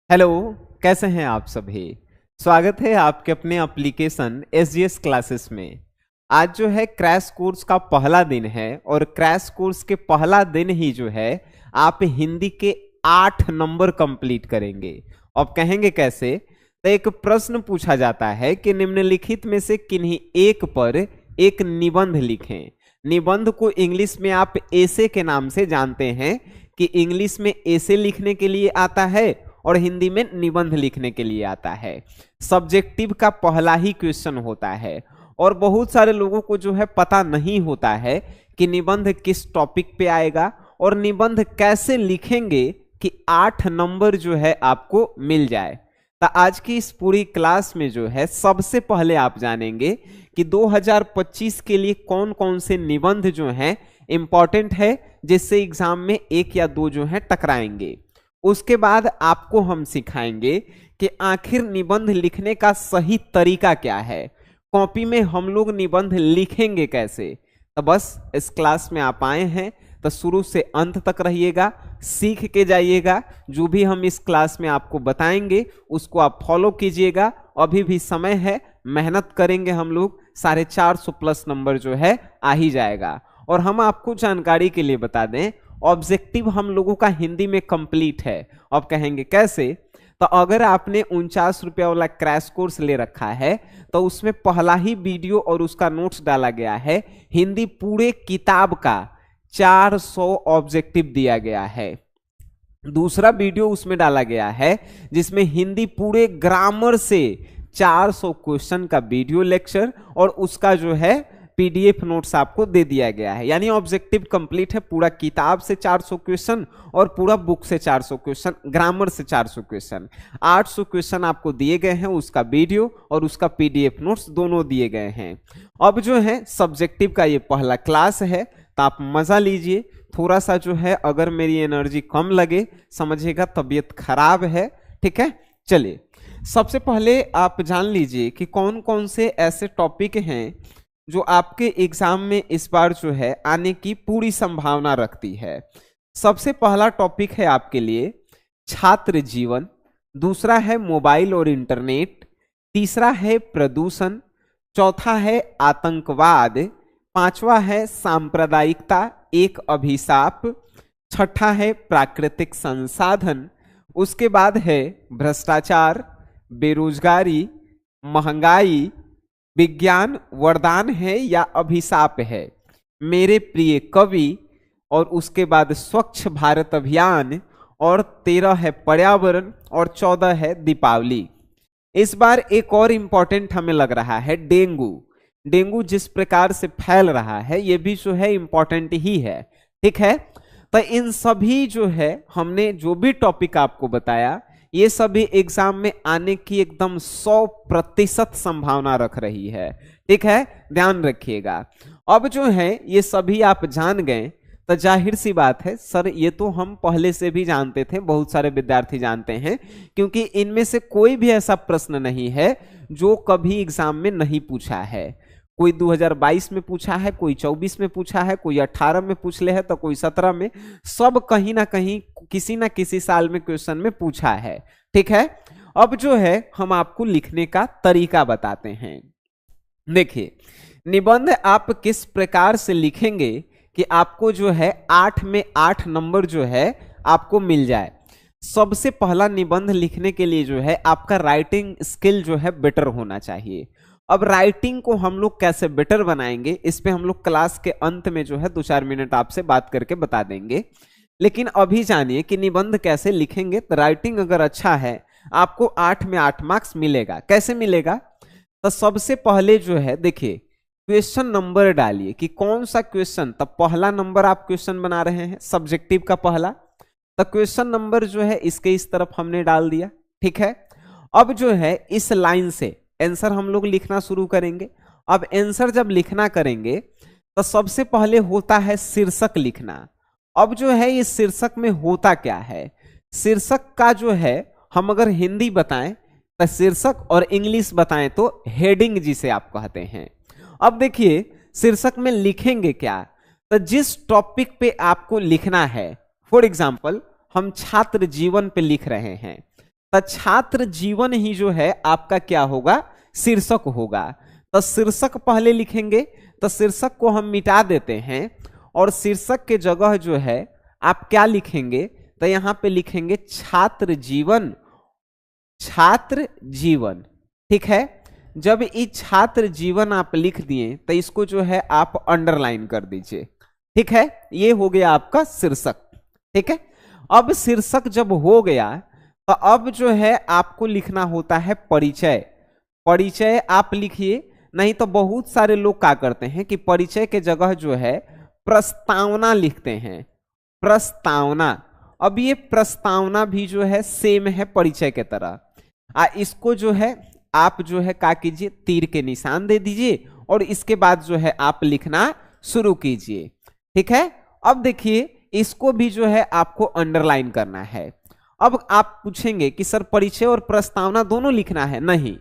Hello. कैसे हैं आप सभी। स्वागत है आपके अपने एप्लीकेशन एसजीएस क्लासेस में। आज जो है क्रैश कोर्स का पहला दिन है और क्रैश कोर्स के पहला दिन ही जो है आप हिंदी के 8 नंबर कंप्लीट करेंगे। अब कहेंगे कैसे, तो एक प्रश्न पूछा जाता है कि निम्नलिखित में से किन्हीं एक पर एक निबंध लिखें। निबंध को इंग्लिश में आप एसे के नाम से जानते हैं कि इंग्लिश में एसे लिखने के लिए आता है और हिंदी में निबंध लिखने के लिए आता है। सब्जेक्टिव का पहला ही क्वेश्चन होता है और बहुत सारे लोगों को जो है पता नहीं होता है कि निबंध किस टॉपिक पे आएगा और निबंध कैसे लिखेंगे कि 8 नंबर जो है आपको मिल जाए। तो आज की इस पूरी क्लास में जो है सबसे पहले आप जानेंगे कि 2025 के लिए कौन कौन से निबंध जो हैं इंपॉर्टेंट है, जिससे एग्जाम में एक या दो जो है टकराएंगे। उसके बाद आपको हम सिखाएंगे कि आखिर निबंध लिखने का सही तरीका क्या है, कॉपी में हम लोग निबंध लिखेंगे कैसे। तो बस इस क्लास में आप आए हैं तो शुरू से अंत तक रहिएगा, सीख के जाइएगा। जो भी हम इस क्लास में आपको बताएंगे उसको आप फॉलो कीजिएगा। अभी भी समय है, मेहनत करेंगे हम लोग, 450+ नंबर जो है आ ही जाएगा। और हम आपको जानकारी के लिए बता दें, ऑब्जेक्टिव हम लोगों का हिंदी में कंप्लीट है। अब कहेंगे कैसे, तो अगर आपने 49 रुपया वाला क्रैश कोर्स ले रखा है तो उसमें पहला ही वीडियो और उसका नोट्स डाला गया है। हिंदी पूरे किताब का 400 ऑब्जेक्टिव दिया गया है। दूसरा वीडियो उसमें डाला गया है जिसमें हिंदी पूरे ग्रामर से 400 क्वेश्चन का वीडियो लेक्चर और उसका जो है पीडीएफ नोट्स आपको दे दिया गया है। यानी ऑब्जेक्टिव कंप्लीट है, पूरा किताब से 400 क्वेश्चन और पूरा बुक से 400 क्वेश्चन, ग्रामर से 400 क्वेश्चन, 800 क्वेश्चन आपको दिए गए हैं। उसका वीडियो और उसका पीडीएफ नोट्स दोनों दिए गए हैं। अब जो है सब्जेक्टिव का ये पहला क्लास है तो आप मजा लीजिए। थोड़ा सा जो है अगर मेरी एनर्जी कम लगे समझिएगा तबीयत खराब है, ठीक है। चलिए सबसे पहले आप जान लीजिए कि कौन कौन से ऐसे टॉपिक हैं जो आपके एग्जाम में इस बार जो है आने की पूरी संभावना रखती है। सबसे पहला टॉपिक है आपके लिए छात्र जीवन, दूसरा है मोबाइल और इंटरनेट, तीसरा है प्रदूषण, चौथा है आतंकवाद, पांचवा है सांप्रदायिकता एक अभिशाप, छठा है प्राकृतिक संसाधन, उसके बाद है भ्रष्टाचार, बेरोजगारी, महंगाई, विज्ञान वरदान है या अभिशाप है, मेरे प्रिय कवि, और उसके बाद स्वच्छ भारत अभियान, और 13 है पर्यावरण और 14 है दीपावली। इस बार एक और इंपॉर्टेंट हमें लग रहा है डेंगू। डेंगू जिस प्रकार से फैल रहा है ये भी जो है इंपॉर्टेंट ही है, ठीक है। तो इन सभी जो है हमने जो भी टॉपिक आपको बताया ये सभी एग्जाम में आने की एकदम 100% संभावना रख रही है, ठीक है, ध्यान रखिएगा। अब जो है ये सभी आप जान गए तो जाहिर सी बात है सर ये तो हम पहले से भी जानते थे, बहुत सारे विद्यार्थी जानते हैं, क्योंकि इनमें से कोई भी ऐसा प्रश्न नहीं है जो कभी एग्जाम में नहीं पूछा है। कोई 2022 में पूछा है, कोई 24 में पूछा है, कोई 18 में पूछ ले है तो कोई 17 में, सब कहीं ना कहीं किसी ना किसी साल में क्वेश्चन में पूछा है, ठीक है। अब जो है हम आपको लिखने का तरीका बताते हैं। देखिए निबंध आप किस प्रकार से लिखेंगे कि आपको जो है 8 में 8 नंबर जो है आपको मिल जाए। सबसे पहला निबंध लिखने के लिए जो है आपका राइटिंग स्किल जो है बेटर होना चाहिए। अब राइटिंग को हम लोग कैसे बेटर बनाएंगे इस पे हम लोग क्लास के अंत में जो है 2-4 मिनट आपसे बात करके बता देंगे। लेकिन अभी जानिए कि निबंध कैसे लिखेंगे। तो राइटिंग अगर अच्छा है आपको 8 में 8 मार्क्स मिलेगा। कैसे मिलेगा, तो सबसे पहले जो है देखिए क्वेश्चन नंबर डालिए कि कौन सा क्वेश्चन, तब पहला नंबर आप क्वेश्चन बना रहे हैं सब्जेक्टिव का पहला, तो क्वेश्चन नंबर जो है इसके इस तरफ हमने डाल दिया, ठीक है। अब जो है इस लाइन से आंसर हम लोग लिखना शुरू करेंगे। अब आंसर जब लिखना करेंगे तो सबसे पहले होता है शीर्षक लिखना। अब जो है ये शीर्षक में होता क्या है, शीर्षक का जो है हम अगर हिंदी बताएं तो शीर्षक और इंग्लिश बताएं तो हेडिंग जिसे आप कहते हैं। अब देखिए शीर्षक में लिखेंगे क्या, तो जिस टॉपिक पे आपको लिखना है, फॉर एग्जाम्पल हम छात्र जीवन पे लिख रहे हैं तो छात्र जीवन ही जो है आपका क्या होगा, शीर्षक होगा। तो शीर्षक पहले लिखेंगे, तो शीर्षक को हम मिटा देते हैं और शीर्षक के जगह जो है आप क्या लिखेंगे, तो यहां पे लिखेंगे छात्र जीवन, छात्र जीवन। ठीक है, जब ये छात्र जीवन आप लिख दिए तो इसको जो है आप अंडरलाइन कर दीजिए। ठीक है, ये हो गया आपका शीर्षक। ठीक है, अब शीर्षक जब हो गया तो अब जो है आपको लिखना होता है परिचय। परिचय आप लिखिए, नहीं तो बहुत सारे लोग क्या करते हैं कि परिचय के जगह जो है प्रस्तावना लिखते हैं, प्रस्तावना। अब ये प्रस्तावना भी जो है सेम है परिचय के तरह। इसको जो है आप जो है क्या कीजिए, तीर के निशान दे दीजिए और इसके बाद जो है आप लिखना शुरू कीजिए। ठीक है, अब देखिए इसको भी जो है आपको अंडरलाइन करना है। अब आप पूछेंगे कि सर परिचय और प्रस्तावना दोनों लिखना है? नहीं,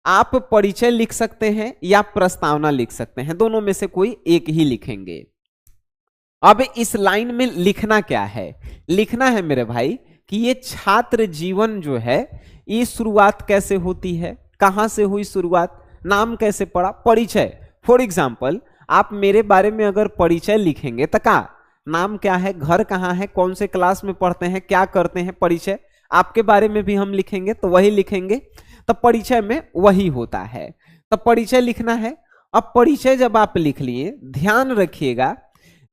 आप परिचय लिख सकते हैं या प्रस्तावना लिख सकते हैं, दोनों में से कोई एक ही लिखेंगे। अब इस लाइन में लिखना क्या है, लिखना है मेरे भाई कि ये छात्र जीवन जो है ये शुरुआत कैसे होती है, कहां से हुई शुरुआत, नाम कैसे पड़ा, परिचय। फॉर एग्जाम्पल आप मेरे बारे में अगर परिचय लिखेंगे तो क्या नाम क्या है, घर कहाँ है, कौन से क्लास में पढ़ते हैं, क्या करते हैं, परिचय। आपके बारे में भी हम लिखेंगे तो वही लिखेंगे, तो परिचय में वही होता है, तो परिचय लिखना है। अब परिचय जब आप लिख लिए, ध्यान रखिएगा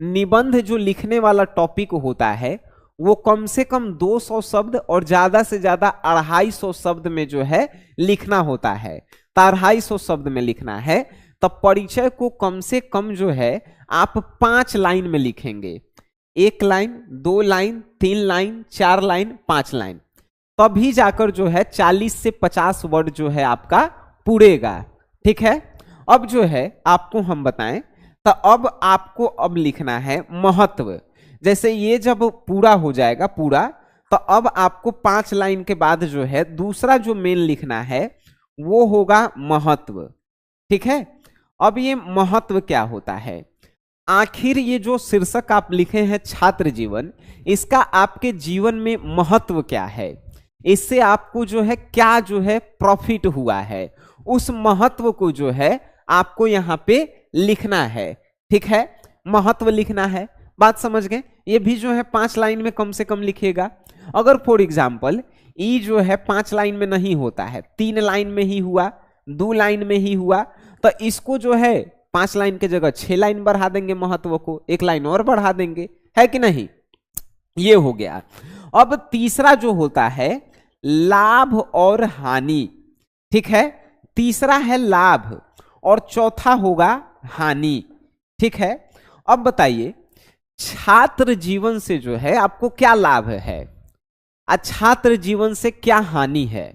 निबंध जो लिखने वाला टॉपिक होता है वो कम से कम 200 शब्द और ज्यादा से ज्यादा 250 शब्द में जो है लिखना होता है, तो 250 शब्द में लिखना है। तो परिचय को कम से कम जो है आप 5 लाइन में लिखेंगे, 1 line, 2 line, 3 line, 4 line, 5 line, तभी जाकर जो है 40 से 50 वर्ड जो है आपका पूरेगा। ठीक है, अब जो है आपको हम बताएं, तो अब आपको अब लिखना है महत्व। जैसे ये जब पूरा हो जाएगा पूरा, तो अब आपको 5 लाइन के बाद जो है दूसरा जो मेन लिखना है वो होगा महत्व। ठीक है, अब ये महत्व क्या होता है, आखिर ये जो शीर्षक आप लिखे हैं छात्र जीवन, इसका आपके जीवन में महत्व क्या है, इससे आपको जो है क्या जो है प्रॉफिट हुआ है, उस महत्व को जो है आपको यहाँ पे लिखना है। ठीक है, महत्व लिखना है, बात समझ गए। ये भी जो है 5 लाइन में कम से कम लिखिएगा। अगर फॉर एग्जाम्पल ई जो है 5 लाइन में नहीं होता है, 3 लाइन में ही हुआ, 2 लाइन में ही हुआ, तो इसको जो है 5 लाइन के जगह 6 लाइन बढ़ा देंगे, महत्व को 1 लाइन और बढ़ा देंगे, है कि नहीं। ये हो गया। अब तीसरा जो होता है लाभ और हानि। ठीक है, तीसरा है लाभ और चौथा होगा हानि। ठीक है, अब बताइए छात्र जीवन से जो है आपको क्या लाभ है, छात्र जीवन से क्या हानि है।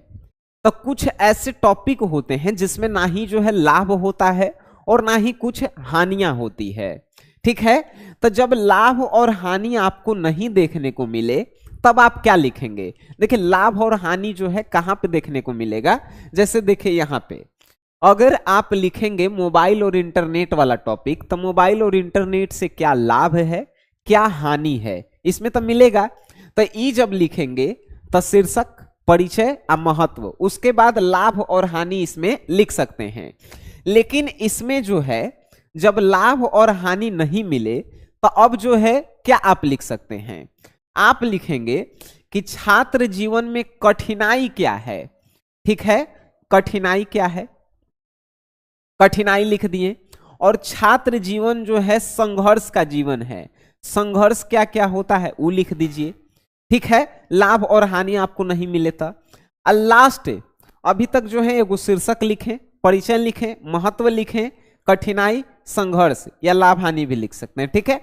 तो कुछ ऐसे टॉपिक होते हैं जिसमें ना ही जो है लाभ होता है और ना ही कुछ हानियां होती है। ठीक है, तो जब लाभ और हानि आपको नहीं देखने को मिले तब आप क्या लिखेंगे। देखिए लाभ और हानि जो है कहां पे देखने को मिलेगा, जैसे देखिए यहां पे अगर आप लिखेंगे मोबाइल और इंटरनेट वाला टॉपिक, तो मोबाइल और इंटरनेट से क्या लाभ है क्या हानि है, इसमें तो मिलेगा। तो ई जब लिखेंगे तो शीर्षक, परिचय और महत्व, उसके बाद लाभ और हानि इसमें लिख सकते हैं। लेकिन इसमें जो है जब लाभ और हानि नहीं मिले तो अब जो है क्या आप लिख सकते हैं, आप लिखेंगे कि छात्र जीवन में कठिनाई क्या है। ठीक है, कठिनाई क्या है, कठिनाई लिख दिए। और छात्र जीवन जो है संघर्ष का जीवन है, संघर्ष क्या क्या होता है वो लिख दीजिए। ठीक है, लाभ और हानि आपको नहीं मिले था। लास्ट अभी तक जो है एगो शीर्षक लिखें, परिचय लिखें, महत्व लिखें, कठिनाई, संघर्ष या लाभ हानि भी लिख सकते हैं। ठीक है,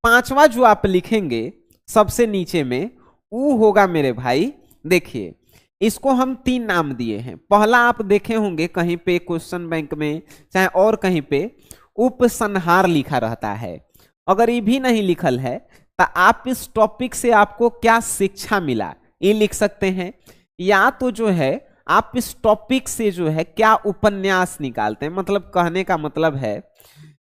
पांचवा जो आप लिखेंगे सबसे नीचे में वो होगा मेरे भाई, देखिए इसको हम 3 नाम दिए हैं। पहला आप देखे होंगे कहीं पे क्वेश्चन बैंक में चाहे और कहीं पे उपसंहार लिखा रहता है। अगर ये भी नहीं लिखल है तो आप इस टॉपिक से आपको क्या शिक्षा मिला ये लिख सकते हैं, या तो जो है आप इस टॉपिक से जो है क्या उपन्यास निकालते हैं। मतलब कहने का मतलब है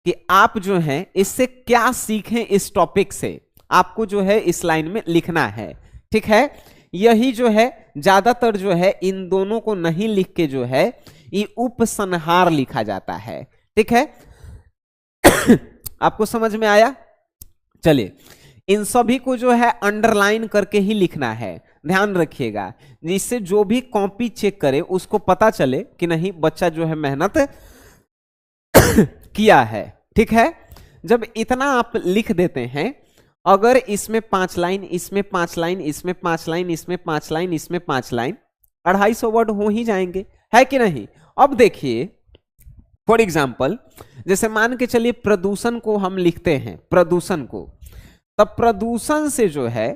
कि आप जो है इससे क्या सीखें, इस टॉपिक से आपको जो है इस लाइन में लिखना है। ठीक है, यही जो है ज्यादातर जो है इन दोनों को नहीं लिख के जो है ये उपसंहार लिखा जाता है। ठीक है, आपको समझ में आया? चलिए, इन सभी को जो है अंडरलाइन करके ही लिखना है, ध्यान रखिएगा, जिससे जो भी कॉपी चेक करे उसको पता चले कि नहीं बच्चा जो है मेहनत किया है। ठीक है, जब इतना आप लिख देते हैं, अगर इसमें 5 लाइन, इसमें 5 लाइन, इसमें 5 लाइन, इसमें 5 लाइन, इसमें 5 लाइन, 250 वर्ड हो ही जाएंगे, है कि नहीं? अब देखिए, फॉर एग्जाम्पल, जैसे मान के चलिए प्रदूषण को हम लिखते हैं, प्रदूषण को, तब प्रदूषण से जो है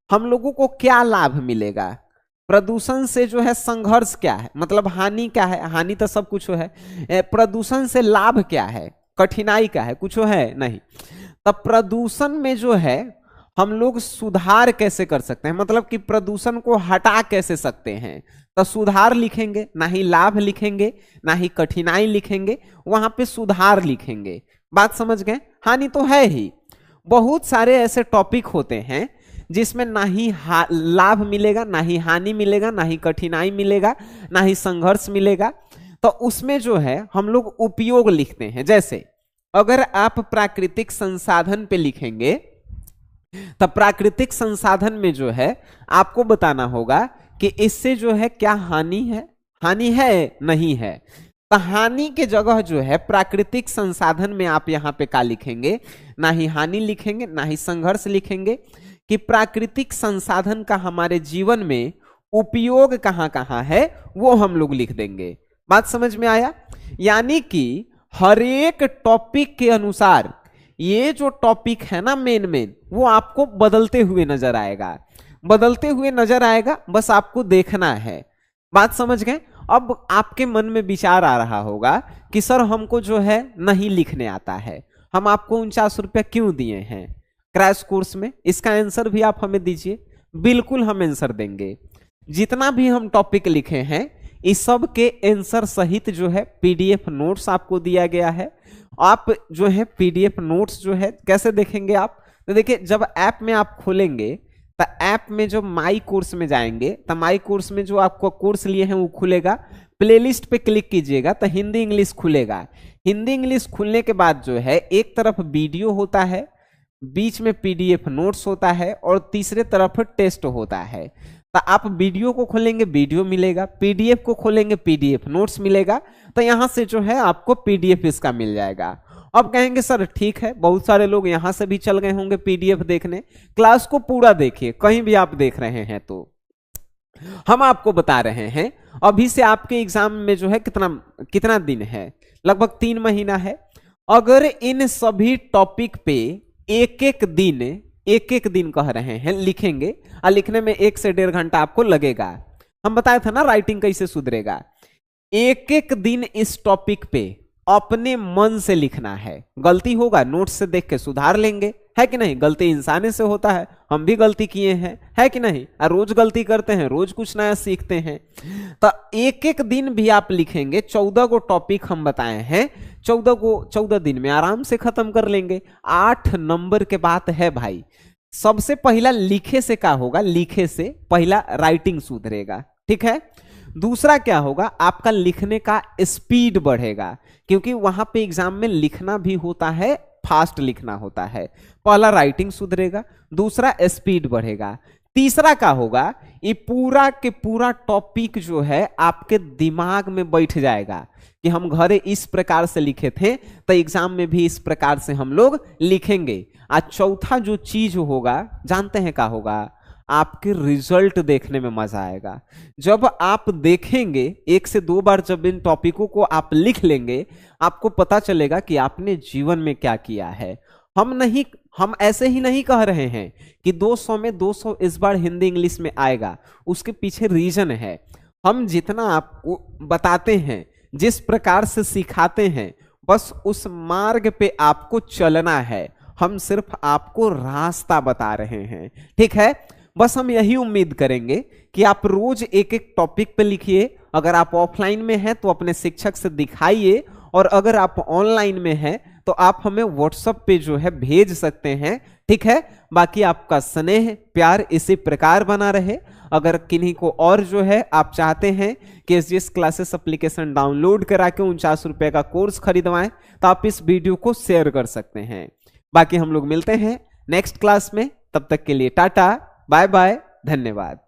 हम लोगों को क्या लाभ मिलेगा? प्रदूषण से जो है संघर्ष क्या है, मतलब हानि क्या है? हानि तो सब कुछ है। प्रदूषण से लाभ क्या है? कठिनाई क्या है? कुछ है नहीं। तब प्रदूषण में जो है हम लोग सुधार कैसे कर सकते हैं, मतलब कि प्रदूषण को हटा कैसे सकते हैं? तो सुधार लिखेंगे, ना ही लाभ लिखेंगे, ना ही कठिनाई लिखेंगे, वहां पे सुधार लिखेंगे। बात समझ गए? हानि तो है ही, बहुत सारे ऐसे टॉपिक होते हैं जिसमें ना ही लाभ मिलेगा, ना ही हानि मिलेगा, ना ही कठिनाई मिलेगा, ना ही संघर्ष मिलेगा। तो उसमें जो है हम लोग उपयोग लिखते हैं। जैसे अगर आप प्राकृतिक संसाधन पे लिखेंगे, तब प्राकृतिक संसाधन में जो है आपको बताना होगा कि इससे जो है क्या हानि है, हानि है नहीं है। तो हानि के जगह जो है प्राकृतिक संसाधन में आप यहां पे क्या लिखेंगे? ना ही हानि लिखेंगे, ना ही संघर्ष लिखेंगे, कि प्राकृतिक संसाधन का हमारे जीवन में उपयोग कहां कहां है वो हम लोग लिख देंगे। बात समझ में आया? यानी कि हर एक टॉपिक के अनुसार ये जो टॉपिक है ना मेन वो आपको बदलते हुए नजर आएगा, बदलते हुए नजर आएगा, बस आपको देखना है। बात समझ गए? अब आपके मन में विचार आ रहा होगा कि सर हमको जो है नहीं लिखने आता है, हम आपको 49 रुपया क्यों दिए हैं क्रैश कोर्स में? इसका आंसर भी आप हमें दीजिए। बिल्कुल हम आंसर देंगे। जितना भी हम टॉपिक लिखे हैं इस सब के आंसर सहित जो है पीडीएफ नोट्स आपको दिया गया है। आप जो है पीडीएफ नोट्स जो है कैसे देखेंगे आप? तो देखिए, जब ऐप में आप खोलेंगे तो ऐप में जो माई कोर्स में जाएंगे तो माई कोर्स में जो आपको कोर्स लिए हैं वो खुलेगा, प्लेलिस्ट पे क्लिक कीजिएगा तो हिंदी इंग्लिश खुलेगा। हिंदी इंग्लिश खुलने के बाद जो है एक तरफ वीडियो होता है, बीच में पीडीएफ नोट्स होता है और तीसरे तरफ टेस्ट होता है। तो आप वीडियो को खोलेंगे वीडियो मिलेगा, पीडीएफ को खोलेंगे पीडीएफ नोट्स मिलेगा। तो यहां से जो है आपको पीडीएफ इसका मिल जाएगा। अब कहेंगे सर ठीक है, बहुत सारे लोग यहां से भी चल गए होंगे पीडीएफ देखने। क्लास को पूरा देखिए, कहीं भी आप देख रहे हैं तो हम आपको बता रहे हैं अभी से आपके एग्जाम में जो है कितना दिन है, लगभग 3 महीना है। अगर इन सभी टॉपिक पे एक एक दिन कह रहे हैं लिखेंगे, और लिखने में 1 से 1.5 घंटा आपको लगेगा। हम बताए थे ना राइटिंग कैसे सुधरेगा। एक एक दिन इस टॉपिक पे अपने मन से लिखना है। गलती होगा नोट्स से देख के सुधार लेंगे, है कि नहीं? गलती इंसाने से होता है, हम भी गलती किए हैं, है कि नहीं? और रोज गलती करते हैं, रोज कुछ नया सीखते हैं। तो एक एक दिन भी आप लिखेंगे। 14 को टॉपिक हम बताए हैं, 14 दिन में आराम से खत्म कर लेंगे। 8 नंबर के बात है भाई। सबसे पहला लिखे से क्या होगा? लिखे से पहला राइटिंग सुधरेगा, ठीक है। दूसरा क्या होगा? आपका लिखने का स्पीड बढ़ेगा, क्योंकि वहां पे एग्जाम में लिखना भी होता है, फास्ट लिखना होता है। पहला राइटिंग सुधरेगा, दूसरा स्पीड बढ़ेगा। तीसरा क्या होगा? ये पूरा के पूरा टॉपिक जो है आपके दिमाग में बैठ जाएगा कि हम घरे इस प्रकार से लिखे थे तो एग्जाम में भी इस प्रकार से हम लोग लिखेंगे। आज चौथा जो चीज होगा जानते हैं क्या होगा? आपके रिजल्ट देखने में मजा आएगा। जब आप देखेंगे 1 से 2 बार, जब इन टॉपिकों को आप लिख लेंगे, आपको पता चलेगा कि आपने जीवन में क्या किया है। हम ऐसे ही नहीं कह रहे हैं कि 200 में 200 इस बार हिंदी इंग्लिश में आएगा, उसके पीछे रीजन है। हम जितना आपको बताते हैं, जिस प्रकार से सिखाते हैं, बस उस मार्ग पे आपको चलना है। हम सिर्फ आपको रास्ता बता रहे हैं, ठीक है। बस हम यही उम्मीद करेंगे कि आप रोज एक एक टॉपिक पे लिखिए। अगर आप ऑफलाइन में हैं तो अपने शिक्षक से दिखाइए, और अगर आप ऑनलाइन में हैं तो आप हमें व्हाट्सएप पे जो है भेज सकते हैं, ठीक है। बाकी आपका स्नेह प्यार इसी प्रकार बना रहे। अगर किन्हीं को और जो है आप चाहते हैं कि एसजीएस क्लासेस एप्लीकेशन डाउनलोड करा के 49 रुपए का कोर्स खरीदवाएं तो आप इस वीडियो को शेयर कर सकते हैं। बाकी हम लोग मिलते हैं नेक्स्ट क्लास में, तब तक के लिए टाटा बाय बाय, धन्यवाद।